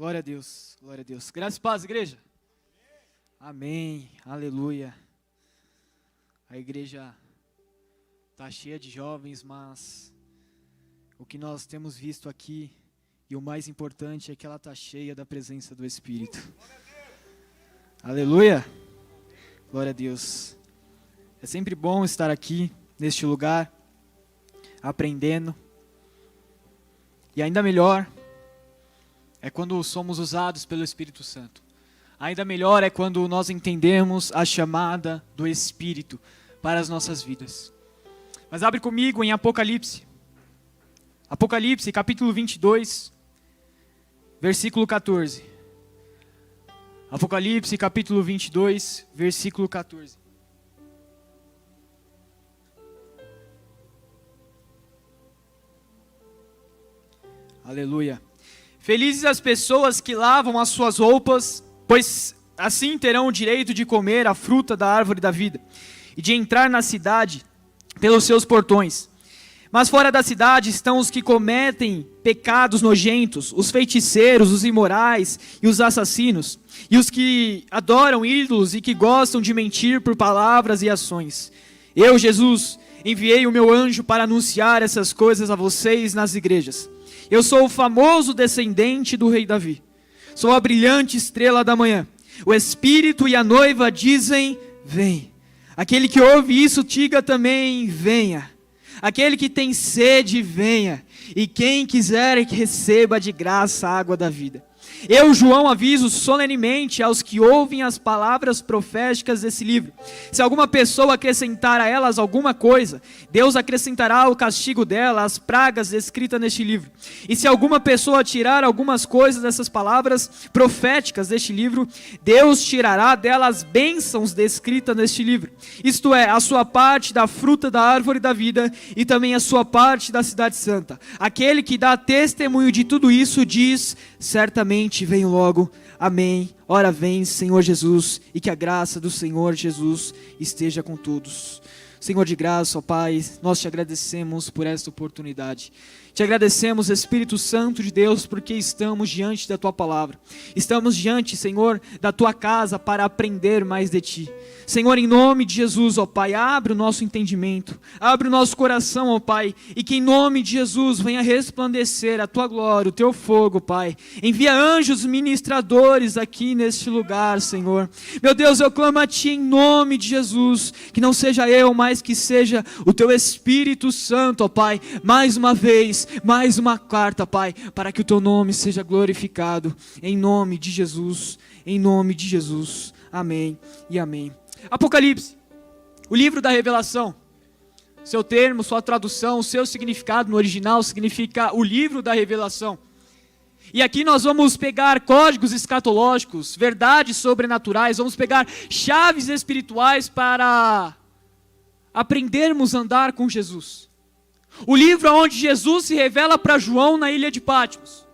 Glória a Deus, glória a Deus. Graça e paz, igreja. Amém, aleluia. A igreja está cheia de jovens, mas o que nós temos visto aqui, e o mais importante é que ela está cheia da presença do Espírito. Aleluia, glória a Deus. É sempre bom estar aqui, neste lugar, aprendendo. E ainda melhor é quando somos usados pelo Espírito Santo. Ainda melhor é quando nós entendemos a chamada do Espírito para as nossas vidas. Mas abre comigo em Apocalipse. Apocalipse, capítulo 22, versículo 14. Apocalipse, capítulo 22, versículo 14. Aleluia. Felizes as pessoas que lavam as suas roupas, pois assim terão o direito de comer a fruta da árvore da vida e de entrar na cidade pelos seus portões. Mas fora da cidade estão os que cometem pecados nojentos, os feiticeiros, os imorais e os assassinos, e os que adoram ídolos e que gostam de mentir por palavras e ações. Eu, Jesus, enviei o meu anjo para anunciar essas coisas a vocês nas igrejas. Eu sou o famoso descendente do rei Davi. Sou a brilhante estrela da manhã. O Espírito e a noiva dizem, vem. Aquele que ouve isso, diga também, venha. Aquele que tem sede, venha. E quem quiser, que receba de graça a água da vida. Eu, João, aviso solenemente aos que ouvem as palavras proféticas desse livro. Se alguma pessoa acrescentar a elas alguma coisa, Deus acrescentará o castigo dela, as pragas descritas neste livro. E se alguma pessoa tirar algumas coisas dessas palavras proféticas deste livro, Deus tirará dela as bênçãos descritas neste livro. Isto é, a sua parte da fruta da árvore da vida e também a sua parte da cidade santa. Aquele que dá testemunho de tudo isso diz, certamente venho logo, amém. Ora vem, Senhor Jesus, e que a graça do Senhor Jesus esteja com todos. Senhor de graça, ó Pai, nós te agradecemos por esta oportunidade. Te agradecemos, Espírito Santo de Deus, porque estamos diante da Tua palavra. Estamos diante, Senhor, da Tua casa para aprender mais de Ti. Senhor, em nome de Jesus, ó Pai, abre o nosso entendimento, abre o nosso coração, ó Pai, e que em nome de Jesus venha resplandecer a Tua glória, o Teu fogo, Pai. Envia anjos ministradores aqui neste lugar, Senhor. Meu Deus, eu clamo a Ti em nome de Jesus, que não seja eu, mas que seja o Teu Espírito Santo, ó Pai, mais uma vez, mais uma quarta, Pai, para que o Teu nome seja glorificado, em nome de Jesus, amém e amém. Apocalipse, o livro da revelação, seu termo, sua tradução, seu significado no original significa o livro da revelação. E aqui nós vamos pegar códigos escatológicos, verdades sobrenaturais, vamos pegar chaves espirituais para aprendermos a andar com Jesus. O livro onde Jesus se revela para João na ilha de Patmos.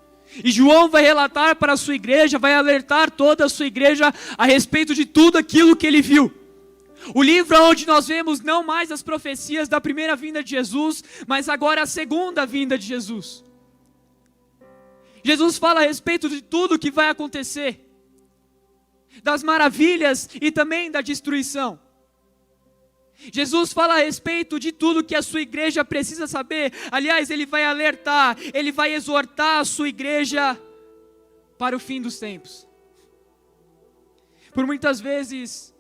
E João vai relatar para a sua igreja, vai alertar toda a sua igreja a respeito de tudo aquilo que ele viu. O livro onde nós vemos não mais as profecias da primeira vinda de Jesus, mas agora a segunda vinda de Jesus. Jesus fala a respeito de tudo que vai acontecer, das maravilhas e também da destruição. Jesus fala a respeito de tudo que a sua igreja precisa saber. Aliás, ele vai alertar, ele vai exortar a sua igreja para o fim dos tempos. Por muitas vezes,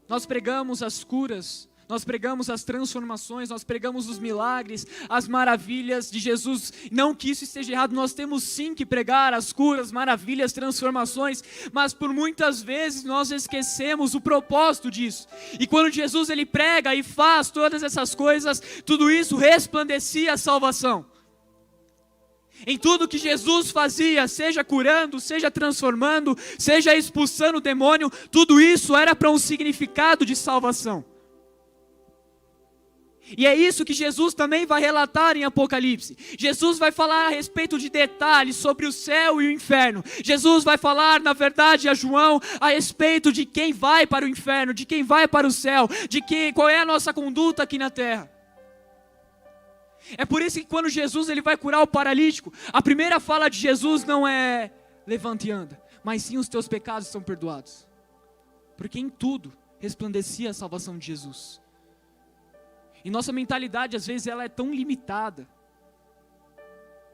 nós pregamos as curas, nós pregamos as transformações, nós pregamos os milagres, as maravilhas de Jesus. Não que isso esteja errado, nós temos sim que pregar as curas, maravilhas, transformações, mas por muitas vezes nós esquecemos o propósito disso. E quando Jesus ele prega e faz todas essas coisas, tudo isso resplandecia a salvação. Em tudo que Jesus fazia, seja curando, seja transformando, seja expulsando o demônio, tudo isso era para um significado de salvação. E é isso que Jesus também vai relatar em Apocalipse. Jesus vai falar a respeito de detalhes sobre o céu e o inferno. Jesus vai falar, na verdade, a João a respeito de quem vai para o inferno, de quem vai para o céu, qual é a nossa conduta aqui na terra. É por isso que quando Jesus ele vai curar o paralítico, a primeira fala de Jesus não é levanta e anda, mas sim os teus pecados são perdoados. Porque em tudo resplandecia a salvação de Jesus. E nossa mentalidade às vezes ela é tão limitada,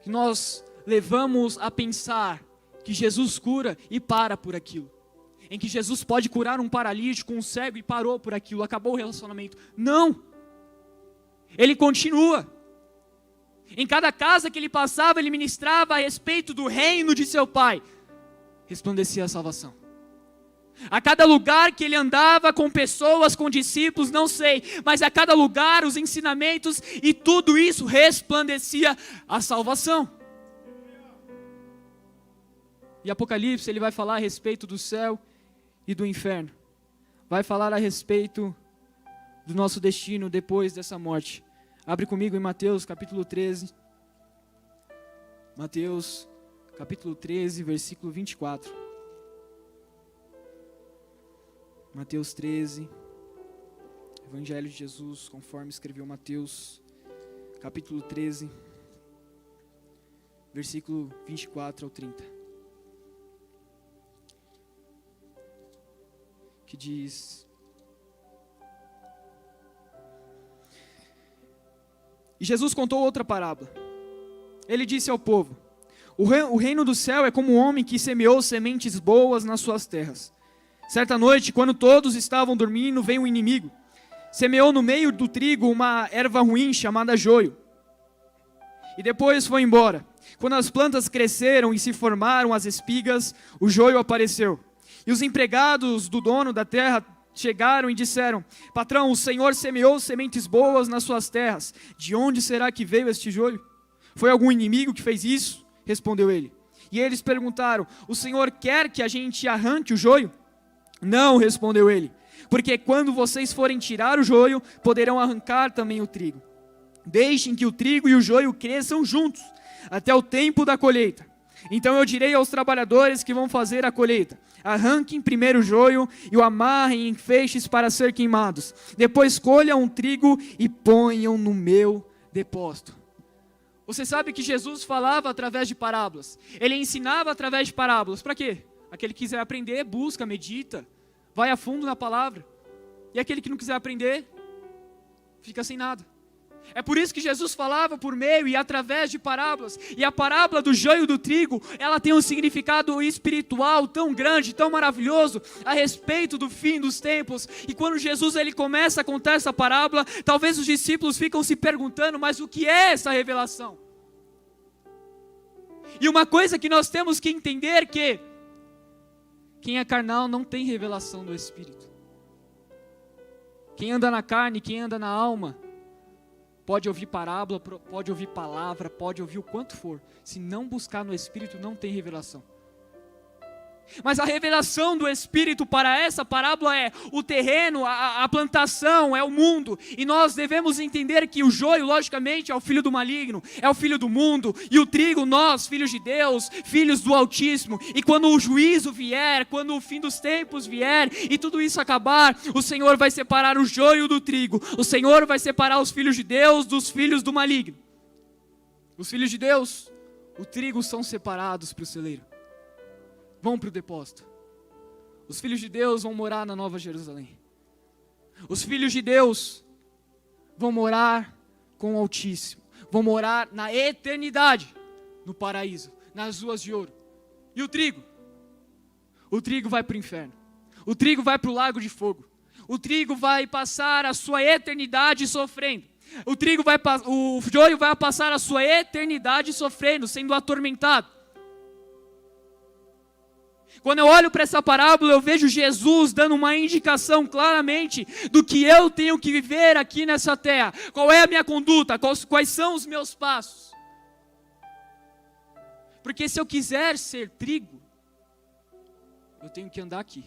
que nós levamos a pensar que Jesus cura e para por aquilo. Em que Jesus pode curar um paralítico, um cego e parou por aquilo, acabou o relacionamento. Não! Ele continua. Em cada casa que ele passava, ele ministrava a respeito do reino de seu Pai. Resplandecia a salvação. A cada lugar que ele andava com pessoas, com discípulos, não sei, mas a cada lugar os ensinamentos e tudo isso resplandecia a salvação. E Apocalipse ele vai falar a respeito do céu e do inferno. Vai falar a respeito do nosso destino depois dessa morte. Abre comigo em Mateus capítulo 13. Mateus capítulo 13, versículo 24. Mateus 13, Evangelho de Jesus, conforme escreveu Mateus, capítulo 13, versículo 24 ao 30. Que diz: E Jesus contou outra parábola. Ele disse ao povo: O reino do céu é como um homem que semeou sementes boas nas suas terras. Certa noite, quando todos estavam dormindo, veio um inimigo. Semeou no meio do trigo uma erva ruim chamada joio. E depois foi embora. Quando as plantas cresceram e se formaram as espigas, o joio apareceu. E os empregados do dono da terra chegaram e disseram: Patrão, o Senhor semeou sementes boas nas suas terras. De onde será que veio este joio? Foi algum inimigo que fez isso? Respondeu ele. E eles perguntaram: O Senhor quer que a gente arranque o joio? Não, respondeu ele, porque quando vocês forem tirar o joio, poderão arrancar também o trigo. Deixem que o trigo e o joio cresçam juntos, até o tempo da colheita. Então eu direi aos trabalhadores que vão fazer a colheita: arranquem primeiro o joio e o amarrem em feixes para ser queimados. Depois colham o trigo e ponham no meu depósito. Você sabe que Jesus falava através de parábolas. Ele ensinava através de parábolas. Para quê? Aquele que quiser aprender, busca, medita, vai a fundo na palavra. E aquele que não quiser aprender, fica sem nada. É por isso que Jesus falava por meio e através de parábolas. E a parábola do joio e do trigo, ela tem um significado espiritual tão grande, tão maravilhoso, a respeito do fim dos tempos. E quando Jesus ele começa a contar essa parábola, talvez os discípulos ficam se perguntando: mas o que é essa revelação? E uma coisa que nós temos que entender que quem é carnal não tem revelação do Espírito. Quem anda na carne, quem anda na alma, pode ouvir parábola, pode ouvir palavra, pode ouvir o quanto for. Se não buscar no Espírito, não tem revelação. Mas a revelação do Espírito para essa parábola é o terreno, a plantação, é o mundo. E nós devemos entender que o joio, logicamente, é o filho do maligno, é o filho do mundo. E o trigo, nós, filhos de Deus, filhos do Altíssimo. E quando o juízo vier, quando o fim dos tempos vier e tudo isso acabar, o Senhor vai separar o joio do trigo. O Senhor vai separar os filhos de Deus dos filhos do maligno. Os filhos de Deus, o trigo são separados para o celeiro. Vão para o depósito. Os filhos de Deus vão morar na Nova Jerusalém. Os filhos de Deus vão morar com o Altíssimo. Vão morar na eternidade, no paraíso, nas ruas de ouro. E o trigo? O trigo vai para o inferno. O trigo vai para o lago de fogo. O trigo vai passar a sua eternidade sofrendo. O joio vai passar a sua eternidade sofrendo, sendo atormentado. Quando eu olho para essa parábola, eu vejo Jesus dando uma indicação claramente do que eu tenho que viver aqui nessa terra. Qual é a minha conduta? Quais são os meus passos? Porque se eu quiser ser trigo, eu tenho que andar aqui.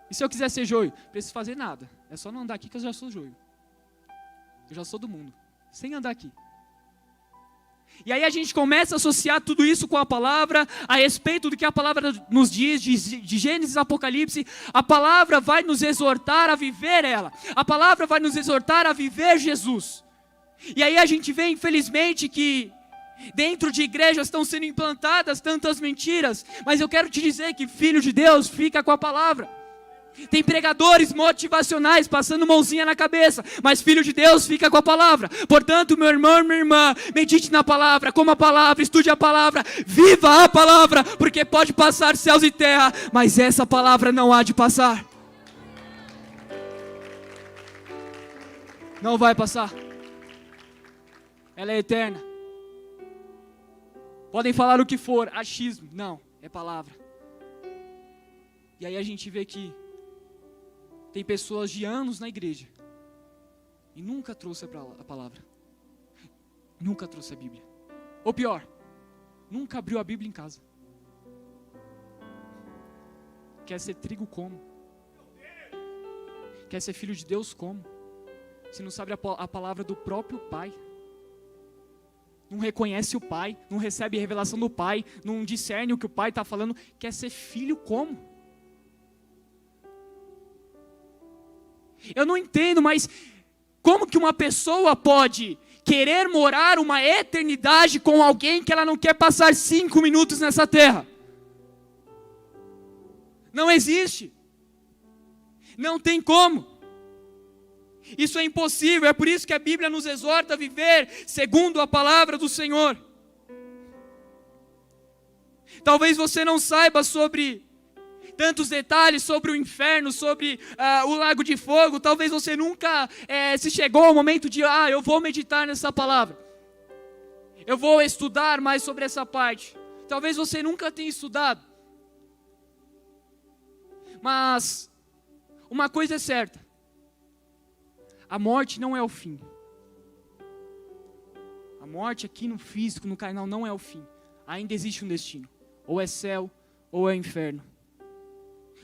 E se eu quiser ser joio? Não preciso fazer nada. É só não andar aqui que eu já sou joio. Eu já sou do mundo, sem andar aqui. E aí a gente começa a associar tudo isso com a palavra, a respeito do que a palavra nos diz, de Gênesis a Apocalipse. A palavra vai nos exortar a viver ela. A palavra vai nos exortar a viver Jesus. E aí a gente vê, infelizmente, que Dentro de igrejas estão sendo implantadas tantas mentiras, mas eu quero te dizer que filho de Deus fica com a palavra. Tem pregadores motivacionais passando mãozinha na cabeça, mas filho de Deus fica com a palavra. Portanto, meu irmão, minha irmã, medite na palavra, coma a palavra, estude a palavra, viva a palavra, porque pode passar céus e terra, mas essa palavra não há de passar. Não vai passar. Ela é eterna. Podem falar o que for, achismo. Não, é palavra. E aí a gente vê que tem pessoas de anos na igreja e nunca trouxe a palavra. Nunca trouxe a Bíblia. Ou pior, nunca abriu a Bíblia em casa. Quer ser trigo como? Quer ser filho de Deus como? Se não sabe a palavra do próprio Pai. Não reconhece o Pai, não recebe a revelação do Pai, não discerne o que o Pai está falando, quer ser filho como? Eu não entendo, mas como que uma pessoa pode querer morar uma eternidade com alguém que ela não quer passar 5 minutos nessa terra? Não existe. Não tem como. Isso é impossível, é por isso que a Bíblia nos exorta a viver segundo a palavra do Senhor. Talvez você não saiba sobre tantos detalhes sobre o inferno, sobre o lago de fogo. Talvez você nunca se chegou ao momento de, eu vou meditar nessa palavra. Eu vou estudar mais sobre essa parte. Talvez você nunca tenha estudado. Mas uma coisa é certa. A morte não é o fim. A morte aqui no físico, no carnal, não é o fim. Ainda existe um destino. Ou é céu, ou é inferno.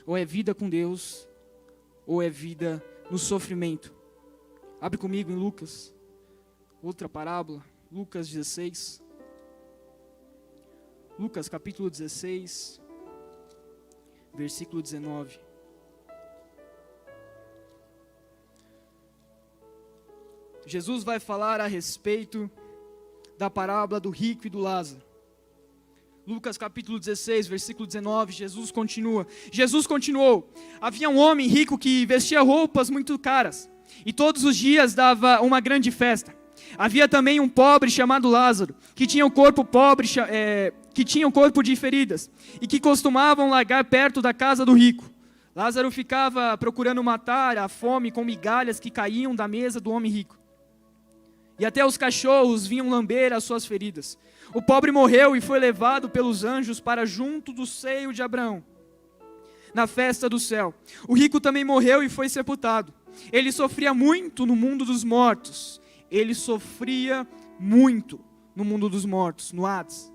Ou é vida com Deus, ou é vida no sofrimento. Abre comigo em Lucas, outra parábola, Lucas 16. Lucas capítulo 16, versículo 19. Jesus vai falar a respeito da parábola do rico e do Lázaro. Lucas capítulo 16, versículo 19, Jesus continuou. Havia um homem rico que vestia roupas muito caras, e todos os dias dava uma grande festa. Havia também um pobre chamado Lázaro, que tinha um corpo de feridas, e que costumavam largar perto da casa do rico. Lázaro ficava procurando matar a fome com migalhas que caíam da mesa do homem rico. E até os cachorros vinham lamber as suas feridas. O pobre morreu e foi levado pelos anjos para junto do seio de Abraão, na festa do céu. O rico também morreu e foi sepultado. Ele sofria muito no mundo dos mortos. No Hades.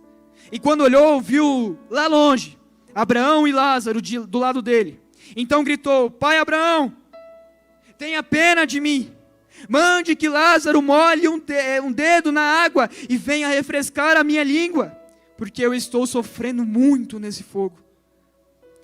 E quando olhou, viu lá longe Abraão e Lázaro do lado dele. Então gritou: Pai Abraão, tenha pena de mim. Mande que Lázaro molhe um dedo na água e venha refrescar a minha língua, porque eu estou sofrendo muito nesse fogo.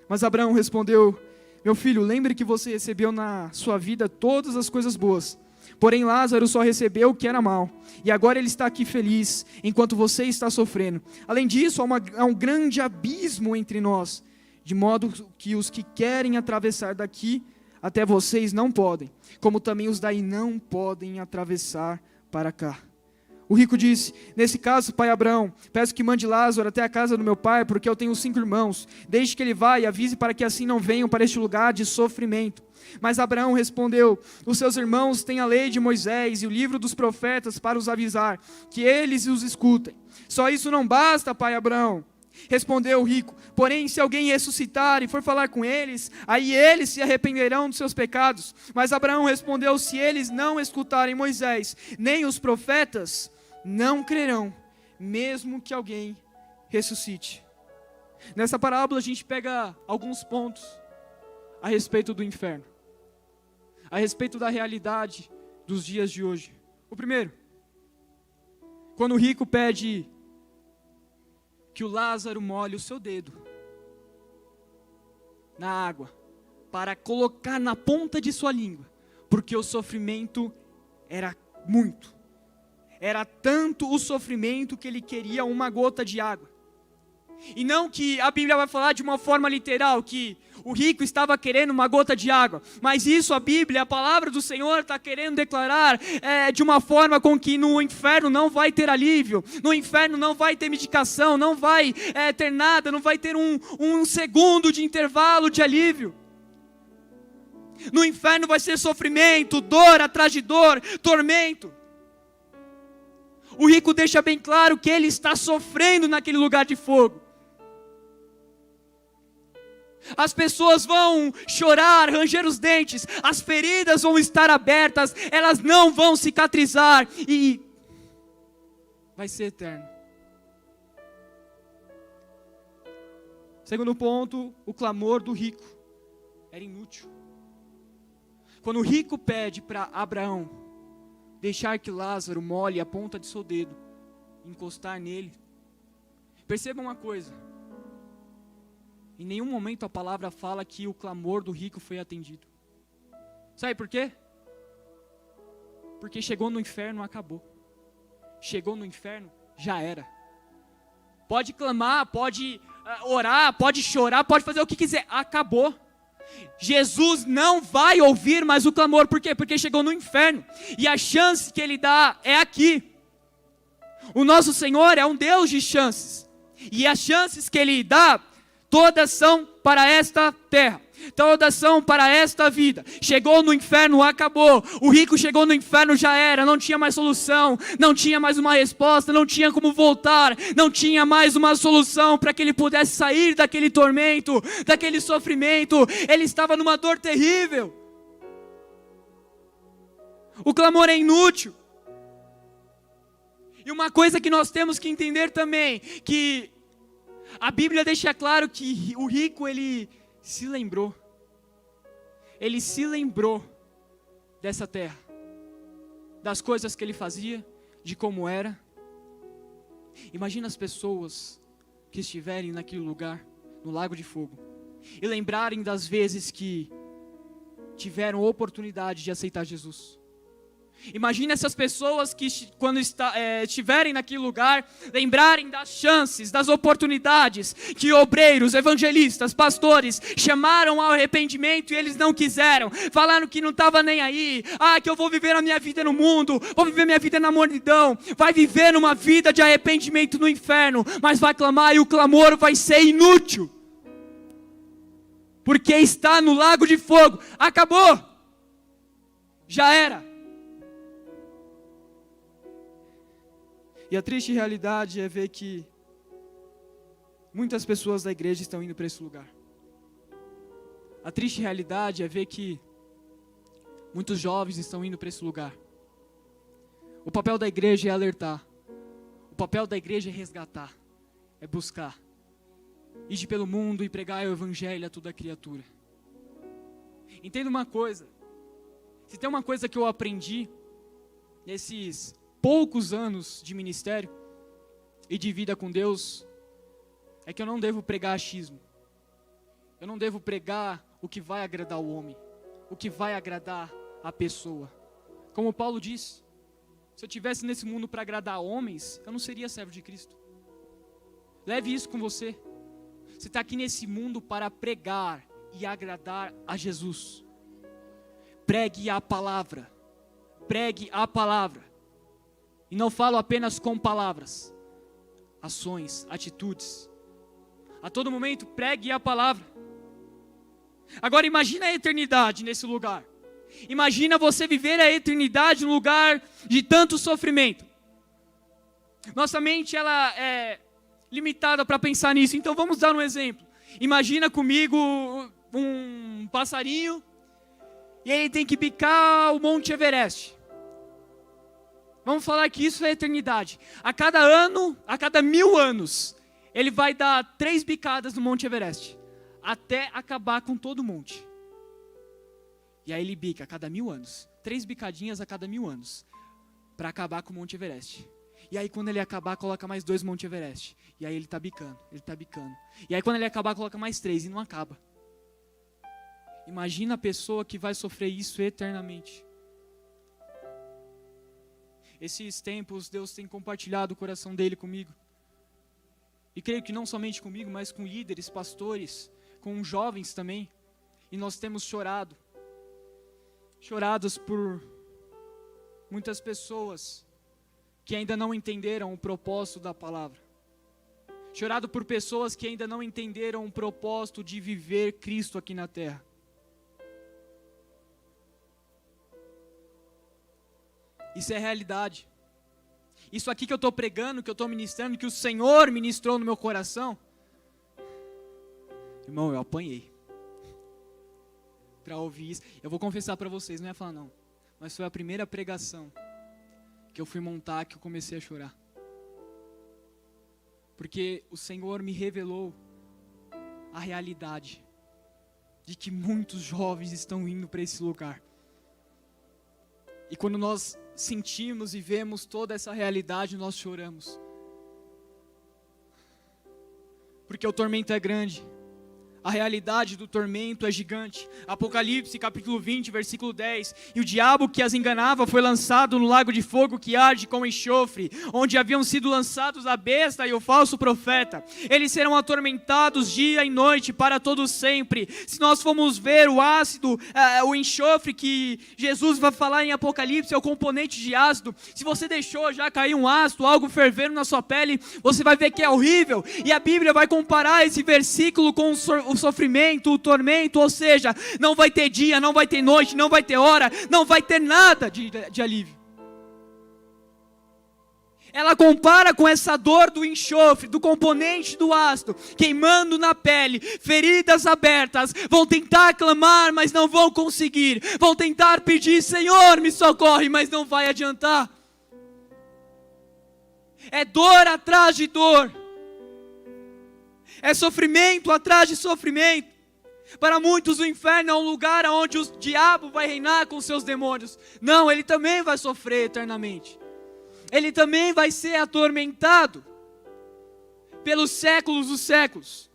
Mas Abraão respondeu: Meu filho, lembre que você recebeu na sua vida todas as coisas boas. Porém Lázaro só recebeu o que era mal, e agora ele está aqui feliz, enquanto você está sofrendo. Além disso, há um grande abismo entre nós, de modo que os que querem atravessar daqui até vocês não podem, como também os daí não podem atravessar para cá. O rico disse: Nesse caso, pai Abraão, peço que mande Lázaro até a casa do meu pai, porque eu tenho 5 irmãos. Deixe que ele vá e avise para que assim não venham para este lugar de sofrimento. Mas Abraão respondeu: Os seus irmãos têm a lei de Moisés e o livro dos profetas para os avisar, que eles os escutem. Só isso não basta, pai Abraão. Respondeu o rico: Porém, se alguém ressuscitar e for falar com eles, aí eles se arrependerão dos seus pecados. Mas Abraão respondeu: Se eles não escutarem Moisés, nem os profetas, não crerão, mesmo que alguém ressuscite. Nessa parábola a gente pega alguns pontos a respeito do inferno, a respeito da realidade dos dias de hoje. O primeiro, quando o rico pede que o Lázaro molhe o seu dedo na água, para colocar na ponta de sua língua, porque o sofrimento era muito, Era tanto o sofrimento que ele queria uma gota de água. E não que a Bíblia vai falar de uma forma literal, que o rico estava querendo uma gota de água. Mas isso a Bíblia, a palavra do Senhor está querendo declarar de uma forma com que no inferno não vai ter alívio. No inferno não vai ter medicação, não vai ter nada, não vai ter um segundo de intervalo de alívio. No inferno vai ser sofrimento, dor atrás de dor, tormento. O rico deixa bem claro que ele está sofrendo naquele lugar de fogo. As pessoas vão chorar, ranger os dentes, as feridas vão estar abertas, elas não vão cicatrizar e vai ser eterno. Segundo ponto, o clamor do rico era inútil. Quando o rico pede para Abraão deixar que Lázaro molhe a ponta de seu dedo, encostar nele, perceba uma coisa, em nenhum momento a palavra fala que o clamor do rico foi atendido. Sabe por quê? Porque chegou no inferno, acabou. Chegou no inferno, já era. Pode clamar, pode orar, pode chorar, pode fazer o que quiser, acabou. Jesus não vai ouvir mais o clamor, por quê? Porque chegou no inferno, e a chance que Ele dá é aqui. O nosso Senhor é um Deus de chances, e as chances que Ele dá, todas são para esta terra, todas são para esta vida. Chegou no inferno, acabou. O rico chegou no inferno, já era, não tinha mais solução, não tinha mais uma resposta, não tinha como voltar, não tinha mais uma solução para que ele pudesse sair daquele tormento, daquele sofrimento. Ele estava numa dor terrível. O clamor é inútil. E uma coisa que nós temos que entender também, que a Bíblia deixa claro que o rico, ele se lembrou. Ele se lembrou dessa terra, das coisas que ele fazia, de como era. Imagina as pessoas que estiverem naquele lugar, no lago de fogo, e lembrarem das vezes que tiveram oportunidade de aceitar Jesus. Imagina essas pessoas que quando estiverem naquele lugar, lembrarem das chances, das oportunidades que obreiros, evangelistas, pastores chamaram ao arrependimento e eles não quiseram, falaram que não estava nem aí, que eu vou viver a minha vida no mundo, vou viver minha vida na mornidão, vai viver numa vida de arrependimento no inferno, mas vai clamar e o clamor vai ser inútil, porque está no lago de fogo, acabou, já era. E a triste realidade é ver que muitas pessoas da igreja estão indo para esse lugar. A triste realidade é ver que muitos jovens estão indo para esse lugar. O papel da igreja é alertar. O papel da igreja é resgatar. É buscar. Ir pelo mundo e pregar o evangelho a toda criatura. Entenda uma coisa. Se tem uma coisa que eu aprendi nesses poucos anos de ministério e de vida com Deus, é que eu não devo pregar achismo. Eu não devo pregar o que vai agradar o homem, o que vai agradar a pessoa. Como Paulo disse, se eu estivesse nesse mundo para agradar homens, eu não seria servo de Cristo. Leve isso com você. Você está aqui nesse mundo para pregar e agradar a Jesus. Pregue a palavra. Pregue a palavra. E não falo apenas com palavras, ações, atitudes. A todo momento pregue a palavra. Agora imagina a eternidade nesse lugar. Imagina você viver a eternidade num lugar de tanto sofrimento. Nossa mente ela é limitada para pensar nisso, então vamos dar um exemplo. Imagina comigo um passarinho e ele tem que bicar o Monte Everest. Vamos falar que isso é eternidade. A cada ano, a cada 1000 anos, ele vai dar 3 bicadas no Monte Everest, até acabar com todo o monte. E aí ele bica a cada 1000 anos, 3 bicadinhas a cada 1000 anos, para acabar com o Monte Everest. E aí quando ele acabar, coloca mais 2 Monte Everest. E aí ele está bicando, ele está bicando. E aí quando ele acabar, coloca mais 3 e não acaba. Imagina a pessoa que vai sofrer isso eternamente. Esses tempos Deus tem compartilhado o coração dele comigo. E creio que não somente comigo, mas com líderes, pastores, com jovens também. E nós temos chorados por muitas pessoas que ainda não entenderam o propósito da palavra. Chorado por pessoas que ainda não entenderam o propósito de viver Cristo aqui na terra. Isso é realidade. Isso aqui que eu estou pregando, que eu estou ministrando, que o Senhor ministrou no meu coração. Irmão, eu apanhei para ouvir isso. Eu vou confessar para vocês, não ia falar não. Mas foi a primeira pregação que eu fui montar que eu comecei a chorar. Porque o Senhor me revelou a realidade de que muitos jovens estão indo para esse lugar. E quando nós sentimos e vemos toda essa realidade, nós choramos. Porque o tormento é grande. A realidade do tormento é gigante. Apocalipse capítulo 20, versículo 10. E o diabo que as enganava foi lançado no lago de fogo que arde com enxofre, onde haviam sido lançados a besta e o falso profeta. Eles serão atormentados dia e noite para todo sempre. Se nós formos ver o ácido, o enxofre que Jesus vai falar em Apocalipse, é o componente de ácido. Se você deixou já cair um ácido, algo fervendo na sua pele, você vai ver que é horrível. E a Bíblia vai comparar esse versículo com o sofrimento, o tormento, ou seja, não vai ter dia, não vai ter noite, não vai ter hora, não vai ter nada de alívio. Ela compara com essa dor do enxofre, do componente do ácido, queimando na pele, feridas abertas, vão tentar clamar, mas não vão conseguir, vão tentar pedir, Senhor, me socorre, mas não vai adiantar. É dor atrás de dor. É sofrimento atrás de sofrimento. Para muitos o inferno é um lugar onde o diabo vai reinar com seus demônios. Não, ele também vai sofrer eternamente. Ele também vai ser atormentado pelos séculos dos séculos.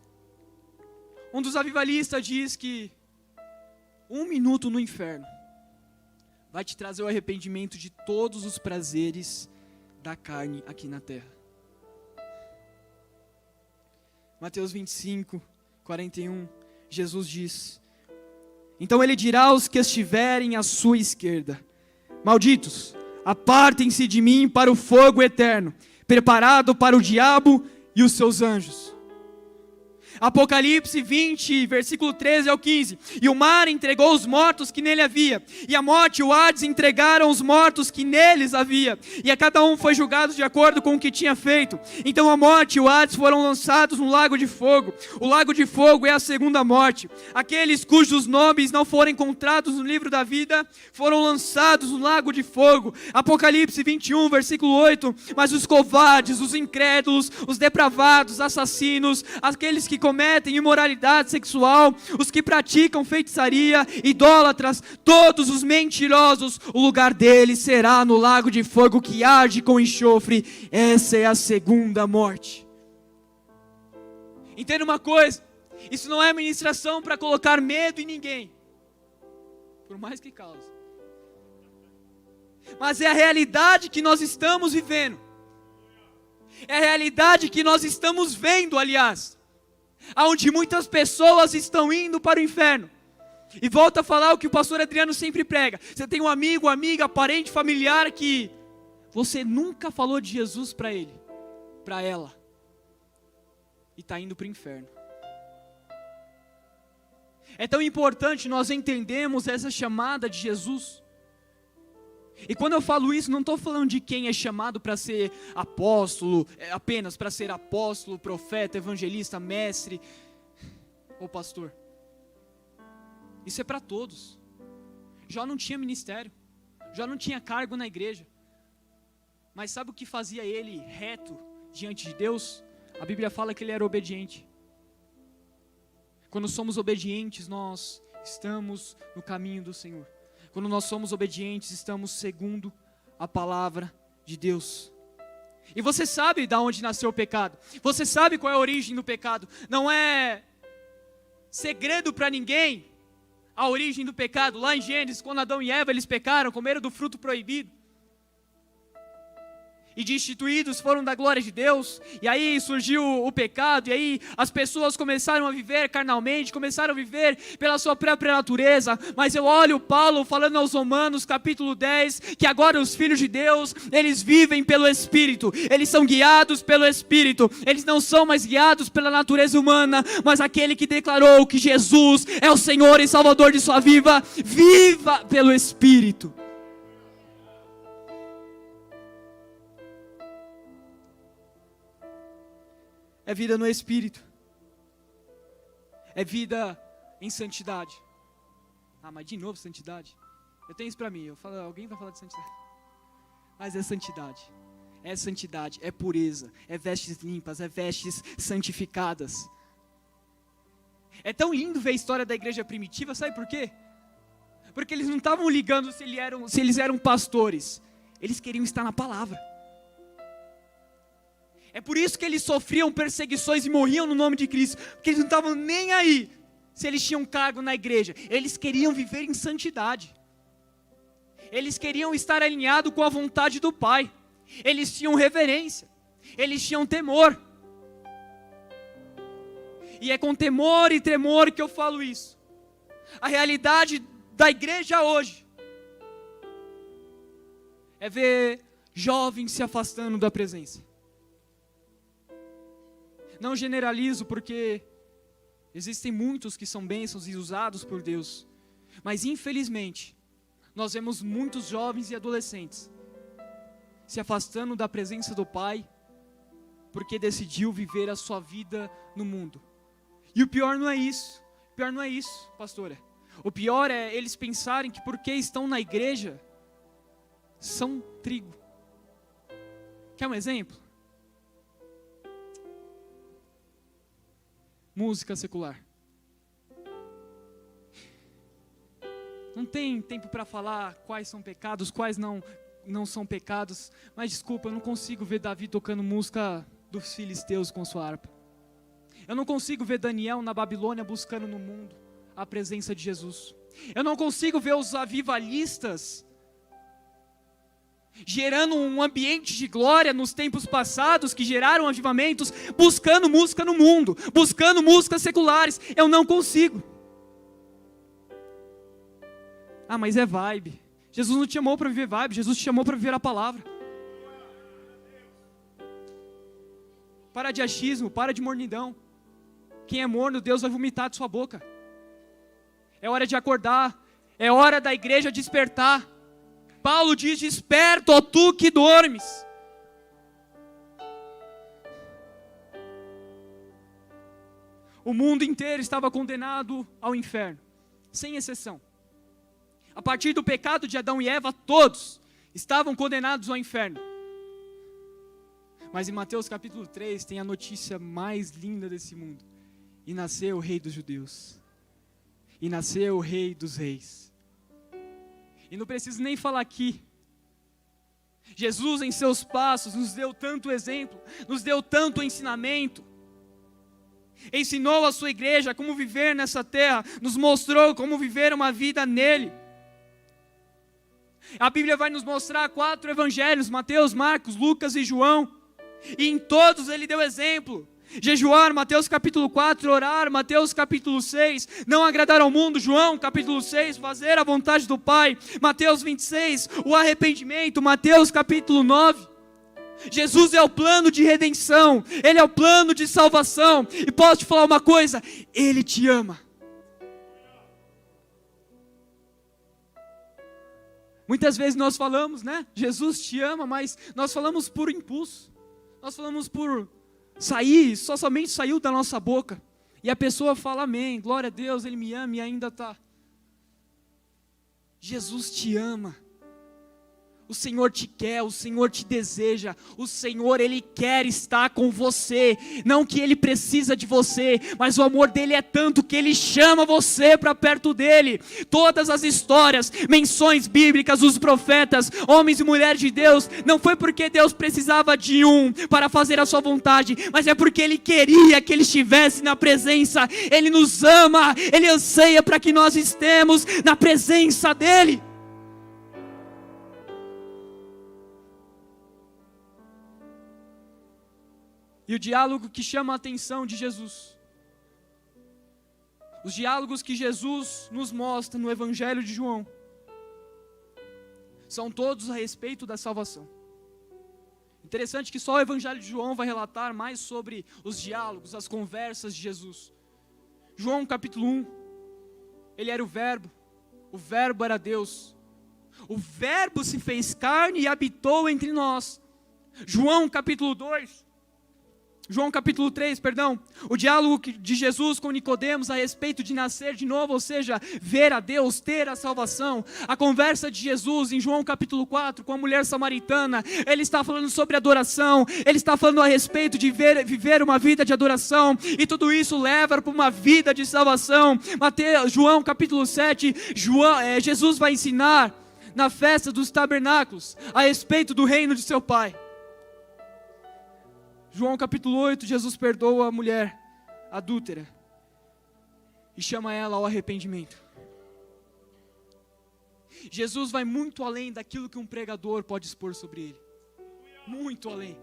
Um dos avivalistas diz que 1 minuto no inferno vai te trazer o arrependimento de todos os prazeres da carne aqui na terra. Mateus 25, 41, Jesus diz: então ele dirá aos que estiverem à sua esquerda: malditos, apartem-se de mim para o fogo eterno, preparado para o diabo e os seus anjos. Apocalipse 20, versículo 13 ao 15. E o mar entregou os mortos que nele havia, e a morte e o Hades entregaram os mortos que neles havia, e a cada um foi julgado de acordo com o que tinha feito. Então a morte e o Hades foram lançados no lago de fogo. O lago de fogo é a segunda morte. Aqueles cujos nomes não foram encontrados no livro da vida foram lançados no lago de fogo. Apocalipse 21, versículo 8. Mas os covardes, os incrédulos, os depravados, assassinos, aqueles que cometem imoralidade sexual, os que praticam feitiçaria, idólatras, todos os mentirosos, o lugar deles será no lago de fogo que arde com enxofre. Essa é a segunda morte. Entenda uma coisa, isso não é ministração para colocar medo em ninguém, por mais que cause, mas é a realidade que nós estamos vivendo, é a realidade que nós estamos vendo, aliás, onde muitas pessoas estão indo para o inferno. E volta a falar o que o pastor Adriano sempre prega. Você tem um amigo, amiga, parente, familiar que você nunca falou de Jesus para ele, para ela, e está indo para o inferno. É tão importante nós entendermos essa chamada de Jesus. E quando eu falo isso, não estou falando de quem é chamado para ser apóstolo, apenas para ser apóstolo, profeta, evangelista, mestre ou pastor. Isso é para todos. Jó não tinha ministério, Jó não tinha cargo na igreja. Mas sabe o que fazia ele reto diante de Deus? A Bíblia fala que ele era obediente. Quando somos obedientes, nós estamos no caminho do Senhor. Quando nós somos obedientes, estamos segundo a palavra de Deus. E você sabe de onde nasceu o pecado. Você sabe qual é a origem do pecado. Não é segredo para ninguém a origem do pecado. Lá em Gênesis, quando Adão e Eva eles pecaram, comeram do fruto proibido. e destituídos foram da glória de Deus, e aí surgiu o pecado, e aí as pessoas começaram a viver carnalmente, começaram a viver pela sua própria natureza. Mas eu olho Paulo falando aos Romanos capítulo 10, que agora os filhos de Deus, eles vivem pelo Espírito, eles são guiados pelo Espírito, eles não são mais guiados pela natureza humana, mas aquele que declarou que Jesus é o Senhor e Salvador de sua vida, viva pelo Espírito. É vida no Espírito, é vida em santidade. Ah, mas de novo santidade? Eu tenho isso para mim, alguém vai falar de santidade? Mas é santidade, é pureza, é vestes limpas, é vestes santificadas. É tão lindo ver a história da igreja primitiva, sabe por quê? Porque eles não estavam ligando se eles eram pastores, eles queriam estar na palavra. É por isso que eles sofriam perseguições e morriam no nome de Cristo, porque eles não estavam nem aí se eles tinham cargo na igreja, eles queriam viver em santidade, eles queriam estar alinhados com a vontade do Pai, eles tinham reverência, eles tinham temor, e é com temor e tremor que eu falo isso. A realidade da igreja hoje é ver jovens se afastando da presença. Não generalizo, porque existem muitos que são bênçãos e usados por Deus, mas infelizmente nós vemos muitos jovens e adolescentes se afastando da presença do Pai, porque decidiu viver a sua vida no mundo. E o pior não é isso, pastora. O pior é eles pensarem que porque estão na igreja, são trigo. Quer um exemplo? Música secular. Não tem tempo para falar quais são pecados, quais não são pecados, mas desculpa, eu não consigo ver Davi tocando música dos filisteus com sua harpa. Eu não consigo ver Daniel na Babilônia buscando no mundo a presença de Jesus. Eu não consigo ver os avivalistas gerando um ambiente de glória nos tempos passados, que geraram avivamentos, buscando música no mundo, buscando músicas seculares. Eu não consigo. Ah, mas é vibe. Jesus não te chamou para viver vibe, Jesus te chamou para viver a palavra. Para de achismo, para de mornidão. Quem é morno, Deus vai vomitar de sua boca. É hora de acordar, é hora da igreja despertar. Paulo diz: desperta, ó tu que dormes. O mundo inteiro estava condenado ao inferno, sem exceção. A partir do pecado de Adão e Eva, todos estavam condenados ao inferno. Mas em Mateus capítulo 3 tem a notícia mais linda desse mundo. E nasceu o Rei dos Judeus. E nasceu o Rei dos Reis. E não preciso nem falar aqui. Jesus em seus passos nos deu tanto exemplo, nos deu tanto ensinamento. Ensinou a sua igreja como viver nessa terra, nos mostrou como viver uma vida nele. A Bíblia vai nos mostrar 4 evangelhos, Mateus, Marcos, Lucas e João. E em todos ele deu exemplo. Jejuar, Mateus capítulo 4, orar, Mateus capítulo 6, não agradar ao mundo, João capítulo 6, fazer a vontade do Pai, Mateus 26, o arrependimento, Mateus capítulo 9. Jesus é o plano de redenção, Ele é o plano de salvação, e posso te falar uma coisa, Ele te ama. Muitas vezes nós falamos, né, Jesus te ama, mas nós falamos por impulso, nós falamos por somente saiu da nossa boca, e a pessoa fala amém, glória a Deus, Ele me ama e ainda está. Jesus te ama, o Senhor te quer, o Senhor te deseja, o Senhor Ele quer estar com você, não que Ele precisa de você, mas o amor dEle é tanto que Ele chama você para perto dEle. Todas as histórias, menções bíblicas, os profetas, homens e mulheres de Deus, não foi porque Deus precisava de um para fazer a sua vontade, mas é porque Ele queria que Ele estivesse na presença. Ele nos ama, Ele anseia para que nós estemos na presença dEle. e o diálogo que chama a atenção de Jesus. Os diálogos que Jesus nos mostra no Evangelho de João são todos a respeito da salvação. Interessante que só o Evangelho de João vai relatar mais sobre os diálogos, as conversas de Jesus. João capítulo 1, ele era o Verbo era Deus. O Verbo se fez carne e habitou entre nós. João capítulo 3, o diálogo de Jesus com Nicodemos a respeito de nascer de novo, ou seja, ver a Deus, ter a salvação. A conversa de Jesus em João capítulo 4 com a mulher samaritana, ele está falando sobre adoração, ele está falando a respeito de viver uma vida de adoração, e tudo isso leva para uma vida de salvação. João capítulo 7, Jesus vai ensinar na festa dos tabernáculos a respeito do reino de seu Pai. João capítulo 8, Jesus perdoa a mulher adúltera e chama ela ao arrependimento. Jesus vai muito além daquilo que um pregador pode expor sobre ele. Muito além.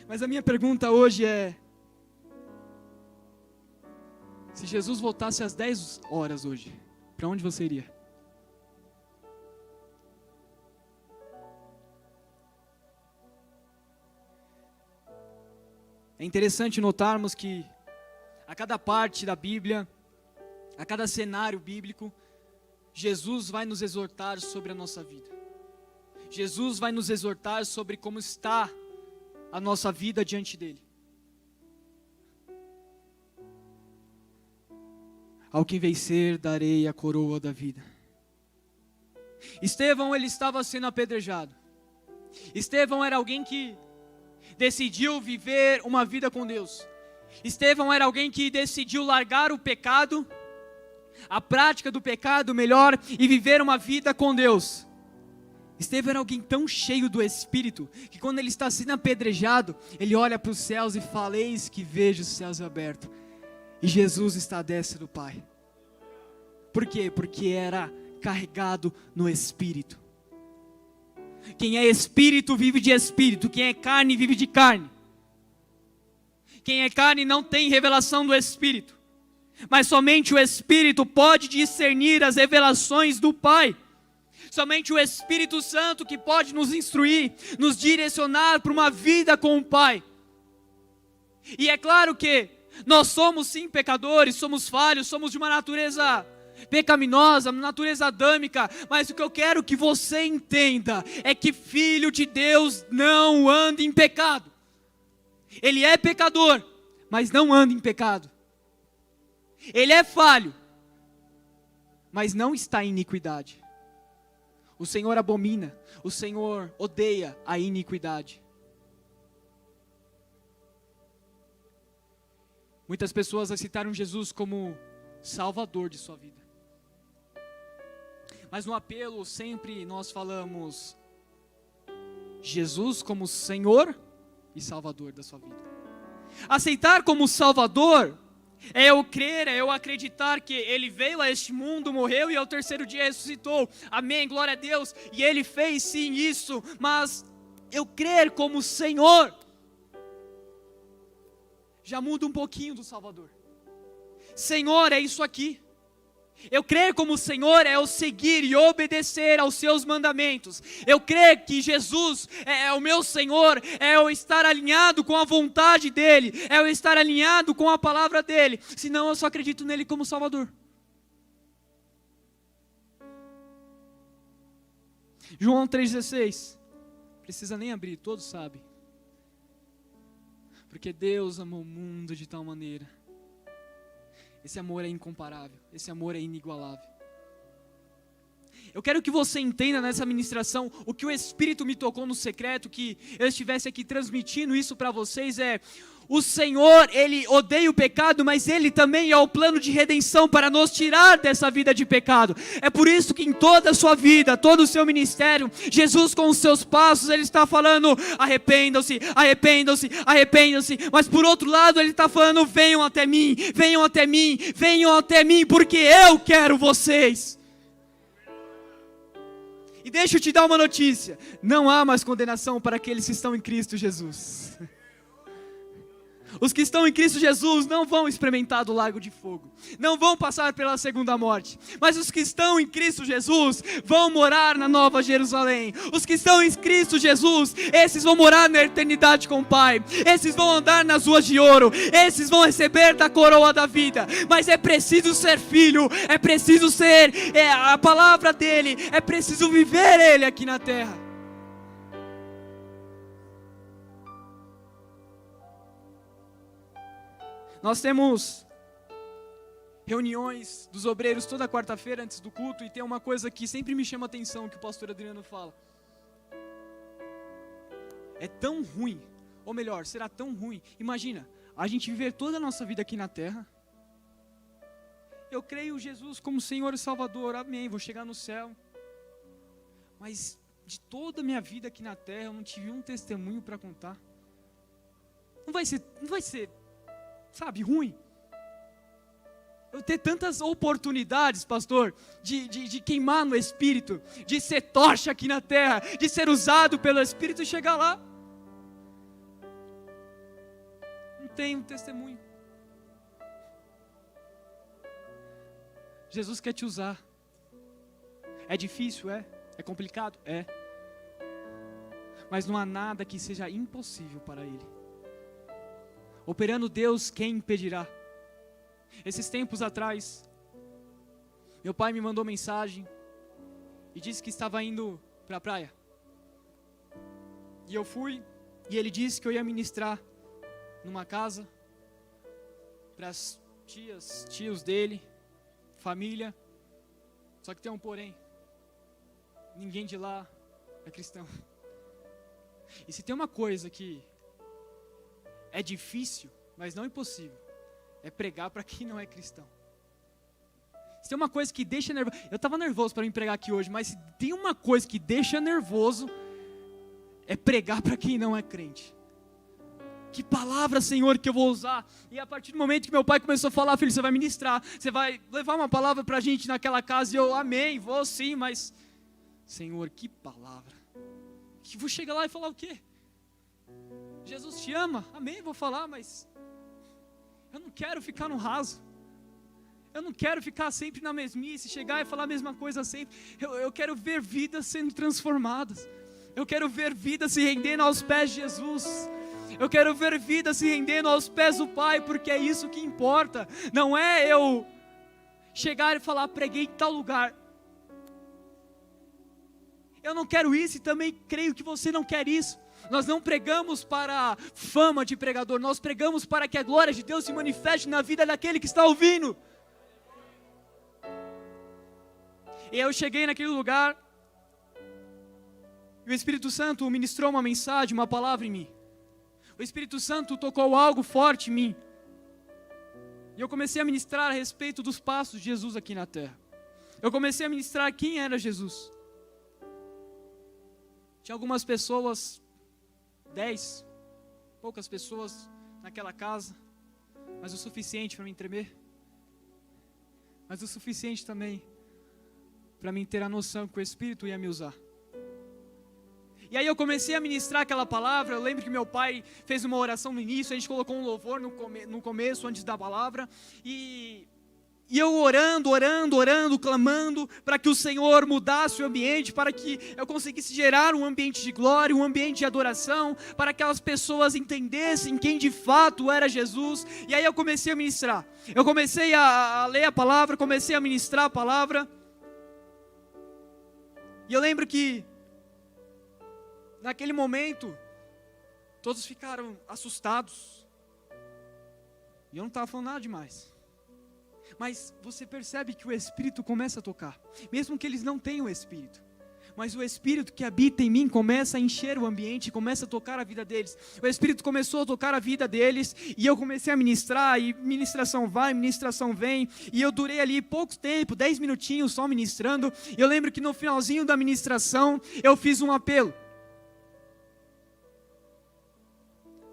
Mas a minha pergunta hoje é: se Jesus voltasse às 10 horas hoje, para onde você iria? É interessante notarmos que a cada parte da Bíblia, a cada cenário bíblico, Jesus vai nos exortar sobre a nossa vida. Jesus vai nos exortar sobre como está a nossa vida diante dele. Ao que vencer, darei a coroa da vida. Estevão, ele estava sendo apedrejado. Estevão era alguém que decidiu viver uma vida com Deus. Estevão era alguém que decidiu largar o pecado, a prática do pecado, melhor, e viver uma vida com Deus. Estevão era alguém tão cheio do Espírito, que quando ele está sendo apedrejado, ele olha para os céus e fala: eis que vejo os céus abertos, e Jesus está à destra do Pai. Por quê? Porque era carregado no Espírito. Quem é Espírito vive de Espírito, quem é carne vive de carne. Quem é carne não tem revelação do Espírito, mas somente o Espírito pode discernir as revelações do Pai. Somente o Espírito Santo que pode nos instruir, nos direcionar para uma vida com o Pai. E é claro que nós somos sim pecadores, somos falhos, somos de uma natureza pecaminosa, natureza adâmica, mas o que eu quero que você entenda é que filho de Deus não anda em pecado. Ele é pecador, mas não anda em pecado. Ele é falho, mas não está em iniquidade. O Senhor abomina, o Senhor odeia a iniquidade. Muitas pessoas aceitaram Jesus como Salvador de sua vida. Mas no apelo sempre nós falamos Jesus como Senhor e Salvador da sua vida. Aceitar como Salvador é eu crer, é eu acreditar que Ele veio a este mundo, morreu e ao terceiro dia ressuscitou. Amém, glória a Deus. E Ele fez sim isso, mas eu crer como Senhor já muda um pouquinho do Salvador. Senhor é isso aqui. Eu crer como Senhor é eu seguir e obedecer aos seus mandamentos. Eu crer que Jesus é o meu Senhor, é eu estar alinhado com a vontade dEle, é eu estar alinhado com a palavra dEle. Senão eu só acredito nele como Salvador. João 3,16. Precisa nem abrir, todos sabem. Porque Deus amou o mundo de tal maneira. Esse amor é incomparável, esse amor é inigualável. Eu quero que você entenda nessa ministração, o que o Espírito me tocou no secreto, que eu estivesse aqui transmitindo isso para vocês é: o Senhor, Ele odeia o pecado, mas Ele também é o plano de redenção para nos tirar dessa vida de pecado. É por isso que em toda a sua vida, todo o seu ministério, Jesus com os seus passos, Ele está falando: arrependam-se, arrependam-se, arrependam-se. Mas por outro lado, Ele está falando: venham até mim, venham até mim, venham até mim, porque eu quero vocês. E deixa eu te dar uma notícia: não há mais condenação para aqueles que estão em Cristo Jesus. Os que estão em Cristo Jesus não vão experimentar do lago de fogo, não vão passar pela segunda morte, mas os que estão em Cristo Jesus vão morar na Nova Jerusalém. Os que estão em Cristo Jesus, esses vão morar na eternidade com o Pai, esses vão andar nas ruas de ouro, esses vão receber da coroa da vida. Mas é preciso ser filho, é preciso ser a palavra dele, é preciso viver ele aqui na terra. Nós temos reuniões dos obreiros toda quarta-feira antes do culto, e tem uma coisa que sempre me chama a atenção que o pastor Adriano fala. É tão ruim, ou melhor, será tão ruim. Imagina, a gente viver toda a nossa vida aqui na terra. Eu creio em Jesus como Senhor e Salvador, amém, vou chegar no céu. Mas de toda a minha vida aqui na terra, eu não tive um testemunho para contar. Não vai ser, sabe, ruim. Eu ter tantas oportunidades, pastor, de queimar no Espírito, de ser tocha aqui na terra, de ser usado pelo Espírito e chegar lá. Não tenho testemunho. Jesus quer te usar. É difícil? É complicado? É. Mas não há nada que seja impossível para Ele. Operando Deus, quem impedirá? Esses tempos atrás, meu pai me mandou mensagem e disse que estava indo para a praia. E eu fui, e ele disse que eu ia ministrar numa casa para as tios dele, família. Só que tem um porém: ninguém de lá é cristão. E se tem uma coisa que é difícil, mas não impossível, é pregar para quem não é cristão. Se tem uma coisa que deixa nervoso, eu estava nervoso para me pregar aqui hoje, mas se tem uma coisa que deixa nervoso, é pregar para quem não é crente. Que palavra, Senhor, que eu vou usar? E a partir do momento que meu pai começou a falar: filho, você vai ministrar, você vai levar uma palavra para a gente naquela casa, e eu, amém, vou sim, mas Senhor, que palavra? Que vou chegar lá e falar o quê? Jesus te ama, amém, vou falar, mas eu não quero ficar no raso. Eu não quero ficar sempre na mesmice, chegar e falar a mesma coisa sempre. Eu quero ver vidas sendo transformadas. Eu quero ver vidas se rendendo aos pés de Jesus. Eu quero ver vidas se rendendo aos pés do Pai, porque é isso que importa. Não é eu chegar e falar: preguei em tal lugar. Eu não quero isso, e também creio que você não quer isso. Nós não pregamos para fama de pregador, nós pregamos para que a glória de Deus se manifeste na vida daquele que está ouvindo. E eu cheguei naquele lugar, e o Espírito Santo ministrou uma mensagem, uma palavra em mim. O Espírito Santo tocou algo forte em mim. E eu comecei a ministrar a respeito dos passos de Jesus aqui na terra. Eu comecei a ministrar quem era Jesus. Tinha algumas pessoas, 10, poucas pessoas naquela casa, mas o suficiente para mim tremer, mas o suficiente também para mim ter a noção que o Espírito ia me usar. E aí eu comecei a ministrar aquela palavra. Eu lembro que meu pai fez uma oração no início, a gente colocou um louvor no começo, antes da palavra, e eu orando, clamando para que o Senhor mudasse o ambiente, para que eu conseguisse gerar um ambiente de glória, um ambiente de adoração, para que aquelas pessoas entendessem quem de fato era Jesus. E aí eu comecei a ministrar, eu comecei a ler a palavra, comecei a ministrar a palavra. E eu lembro que naquele momento todos ficaram assustados, e eu não estava falando nada demais. Mas você percebe que o Espírito começa a tocar, mesmo que eles não tenham o Espírito. Mas o Espírito que habita em mim começa a encher o ambiente, começa a tocar a vida deles. O Espírito começou a tocar a vida deles, e eu comecei a ministrar, e ministração vai, ministração vem. E eu durei ali pouco tempo, 10 minutinhos só ministrando. E eu lembro que no finalzinho da ministração, eu fiz um apelo.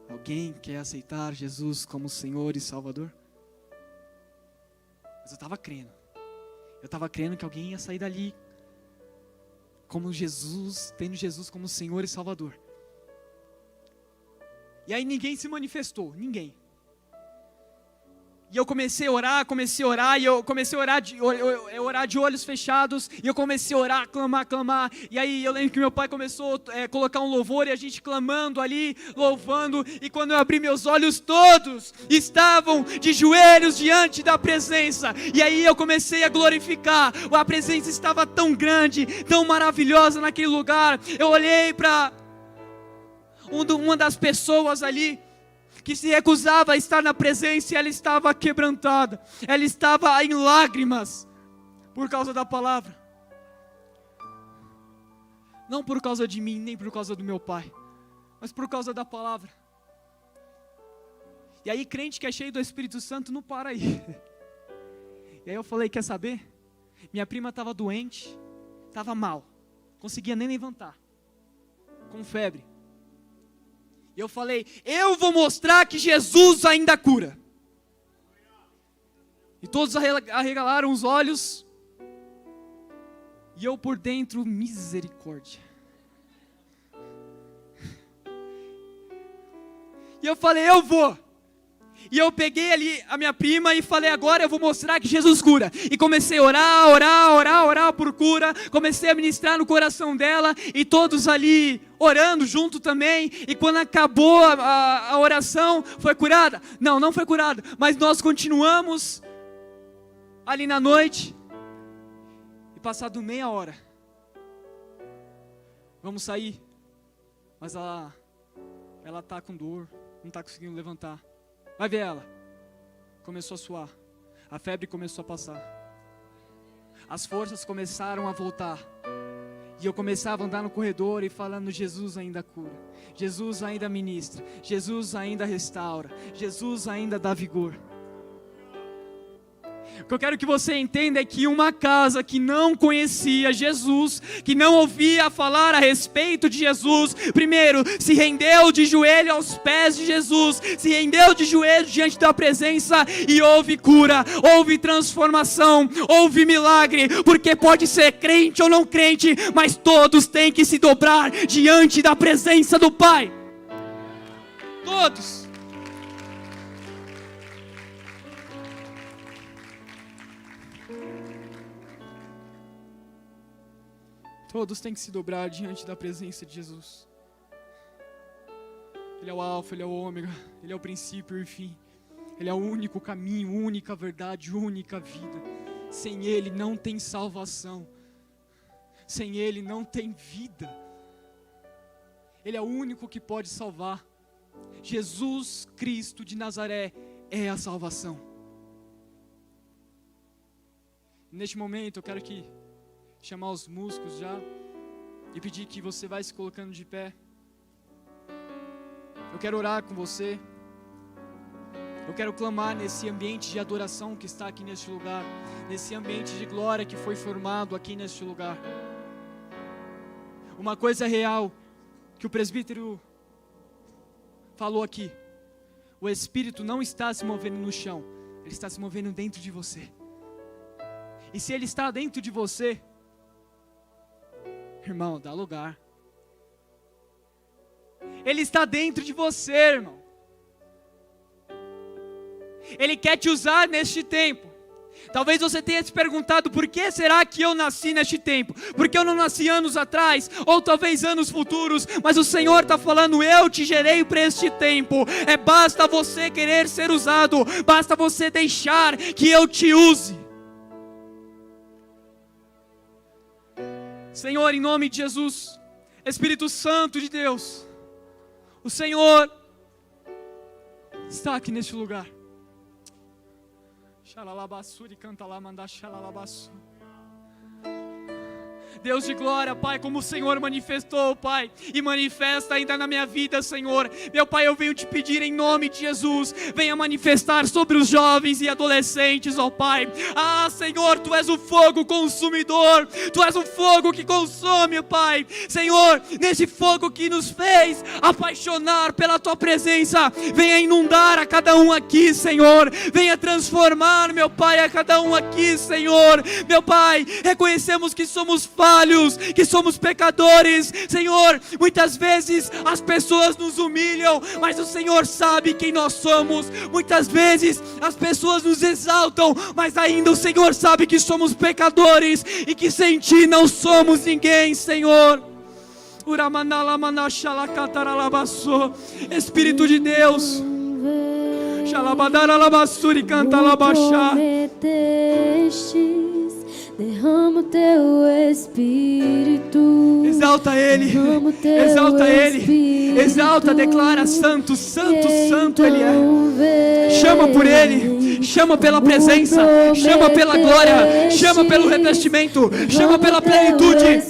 Alguém quer aceitar Jesus como Senhor e Salvador? Mas eu estava crendo que alguém ia sair dali como Jesus, tendo Jesus como Senhor e Salvador. E aí ninguém se manifestou, ninguém. E eu comecei a orar, e eu comecei a orar de olhos fechados, e eu comecei a orar, clamar, e aí eu lembro que meu pai começou a colocar um louvor, e a gente clamando ali, louvando, e quando eu abri meus olhos, todos estavam de joelhos diante da presença, e aí eu comecei a glorificar, a presença estava tão grande, tão maravilhosa naquele lugar. Eu olhei para uma das pessoas ali, que se recusava a estar na presença, e ela estava quebrantada, ela estava em lágrimas, por causa da palavra, não por causa de mim, nem por causa do meu pai, mas por causa da palavra. E aí crente que é cheio do Espírito Santo não para aí. E aí eu falei, quer saber? Minha prima estava doente, estava mal, conseguia nem levantar, com febre. E eu falei, eu vou mostrar que Jesus ainda cura. E todos arregalaram os olhos. E eu por dentro, misericórdia. E eu falei, eu vou. E eu peguei ali a minha prima e falei, agora eu vou mostrar que Jesus cura. E comecei a orar por cura. Comecei a ministrar no coração dela. E todos ali orando junto também. E quando acabou a oração, foi curada? Não, não foi curada. Mas nós continuamos ali na noite. E passado meia hora, vamos sair. Mas ela está com dor, não está conseguindo levantar. Vai ver ela. Começou a suar. A febre começou a passar. As forças começaram a voltar. E eu começava a andar no corredor e falando, Jesus ainda cura. Jesus ainda ministra. Jesus ainda restaura. Jesus ainda dá vigor. O que eu quero que você entenda é que uma casa que não conhecia Jesus, que não ouvia falar a respeito de Jesus, primeiro se rendeu de joelho aos pés de Jesus, se rendeu de joelho diante da presença e houve cura, houve transformação, houve milagre, porque pode ser crente ou não crente, mas todos têm que se dobrar diante da presença do Pai. Todos. Todos têm que se dobrar diante da presença de Jesus. Ele é o alfa, Ele é o ômega, Ele é o princípio e o fim. Ele é o único caminho, única verdade, única vida. Sem Ele não tem salvação. Sem Ele não tem vida. Ele é o único que pode salvar. Jesus Cristo de Nazaré é a salvação. Neste momento eu quero chamar os músicos já e pedir que você vai se colocando de pé. Eu quero orar com você. Eu quero clamar nesse ambiente de adoração que está aqui neste lugar, nesse ambiente de glória que foi formado aqui neste lugar. Uma coisa real que o presbítero falou aqui: o Espírito não está se movendo no chão, ele está se movendo dentro de você. E se ele está dentro de você, irmão, dá lugar. Ele está dentro de você, irmão. Ele quer te usar neste tempo. Talvez você tenha se perguntado, por que será que eu nasci neste tempo? Porque eu não nasci anos atrás, ou talvez anos futuros, mas o Senhor está falando, eu te gerei para este tempo. Basta você querer ser usado, basta você deixar que eu te use. Senhor, em nome de Jesus, Espírito Santo de Deus, o Senhor está aqui neste lugar. Xalalabassuri, canta lá, manda xalalabassu. Deus de glória, Pai, como o Senhor manifestou, Pai, e manifesta ainda na minha vida, Senhor. Meu Pai, eu venho te pedir em nome de Jesus, venha manifestar sobre os jovens e adolescentes, ó Pai. Ah, Senhor, Tu és o fogo consumidor, Tu és o fogo que consome, Pai. Senhor, nesse fogo que nos fez apaixonar pela Tua presença, venha inundar a cada um aqui, Senhor. Venha transformar, meu Pai, a cada um aqui, Senhor. Meu Pai, reconhecemos que somos falhos, falhos, que somos pecadores. Senhor, muitas vezes as pessoas nos humilham, mas o Senhor sabe quem nós somos. Muitas vezes as pessoas nos exaltam, mas ainda o Senhor sabe que somos pecadores e que sem Ti não somos ninguém, Senhor. Espírito de Deus, derrama o teu Espírito. Exalta Ele, exalta Ele, exalta, declara: Santo, Santo, Santo Ele é. Chama por Ele, chama pela presença, chama pela glória, chama pelo revestimento, chama pela plenitude.